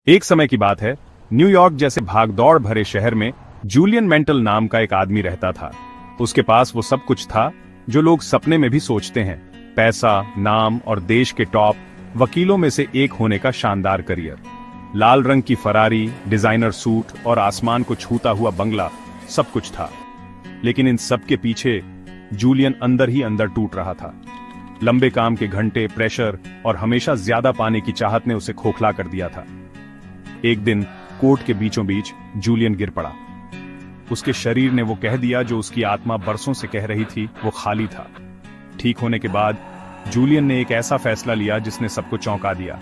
एक समय की बात है, न्यूयॉर्क जैसे भागदौड़ भरे शहर में जूलियन मेंटल नाम का एक आदमी रहता था। उसके पास वो सब कुछ था जो लोग सपने में भी सोचते हैं। पैसा, नाम और देश के टॉप वकीलों में से एक होने का शानदार करियर। लाल रंग की फरारी, डिजाइनर सूट और आसमान को छूता हुआ बंगला, सब कुछ था। लेकिन इन सब के पीछे जूलियन अंदर ही अंदर टूट रहा था। लंबे काम के घंटे, प्रेशर और हमेशा ज्यादा पाने की चाहत ने उसे खोखला कर दिया था। एक दिन कोर्ट के बीचों बीच जूलियन गिर पड़ा। उसके शरीर ने वो कह दिया जो उसकी आत्मा बरसों से कह रही थी, वो खाली था। ठीक होने के बाद जूलियन ने एक ऐसा फैसला लिया जिसने सबको चौंका दिया।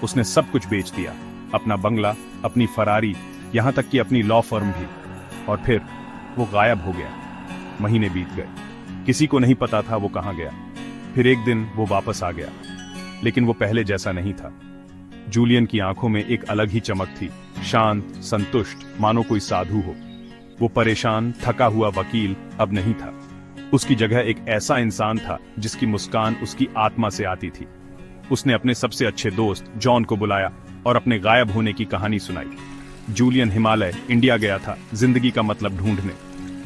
उसने सब कुछ बेच दिया, अपना बंगला, अपनी फरारी, यहां तक कि अपनी लॉ फर्म भी। और फिर वो गायब हो गया। महीने बीत गए, किसी को नहीं पता था वो कहां गया। फिर एक दिन वो वापस आ गया, लेकिन वो पहले जैसा नहीं था। जूलियन की आंखों में एक अलग ही चमक थी, शांत, संतुष्ट, मानो कोई साधु हो। वो परेशान, थका हुआ वकील अब नहीं था। उसकी जगह एक ऐसा इंसान था जिसकी मुस्कान उसकी आत्मा से आती थी। उसने अपने सबसे अच्छे दोस्त जॉन को बुलाया और अपने गायब होने की कहानी सुनाई। जूलियन हिमालय, इंडिया गया था जिंदगी का मतलब ढूंढने।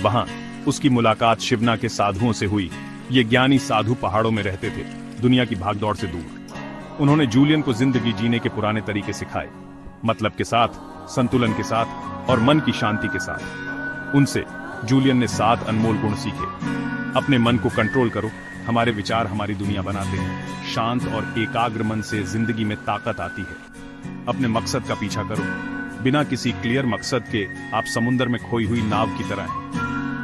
वहां उसकी मुलाकात शिवना के साधुओं से हुई। ये ज्ञानी साधु पहाड़ों में रहते थे, दुनिया की भागदौड़ से दूर। उन्होंने जूलियन को जिंदगी जीने के पुराने तरीके सिखाए, मतलब के साथ, संतुलन के साथ और मन की शांति के साथ। उनसे जूलियन ने 7 अनमोल गुण सीखे। अपने मन को कंट्रोल करो, हमारे विचार हमारी दुनिया बनाते हैं। शांत और एकाग्र मन से जिंदगी में ताकत आती है। अपने मकसद का पीछा करो, बिना किसी क्लियर मकसद के आप समुद्र में खोई हुई नाव की तरह हैं।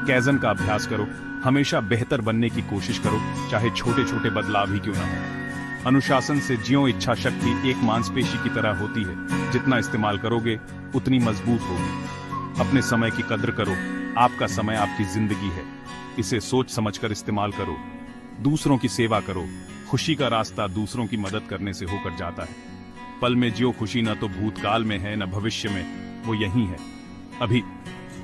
कैज़न का अभ्यास करो, हमेशा बेहतर बनने की कोशिश करो, चाहे छोटे छोटे बदलाव ही क्यों ना हो। अनुशासन से ज्यों इच्छा शक्ति एक मांसपेशी की तरह होती है, जितना इस्तेमाल करोगे उतनी मजबूत होगी। अपने समय की कद्र करो, आपका समय आपकी जिंदगी है, इसे सोच समझकर इस्तेमाल करो। दूसरों की सेवा करो, खुशी का रास्ता दूसरों की मदद करने से होकर जाता है। पल में जियो खुशी, न तो भूतकाल में है न भविष्य में, वो यही है अभी।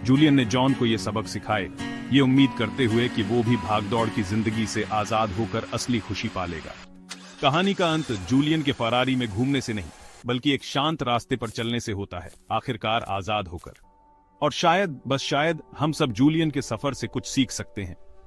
जूलियन ने जॉन को ये सबक सिखाए, ये उम्मीद करते हुए कि वो भी भागदौड़ की जिंदगी से आजाद होकर असली खुशी पालेगा। कहानी का अंत जूलियन के फरारी में घूमने से नहीं, बल्कि एक शांत रास्ते पर चलने से होता है, आखिरकार आजाद होकर। और शायद, बस शायद, हम सब जूलियन के सफर से कुछ सीख सकते हैं।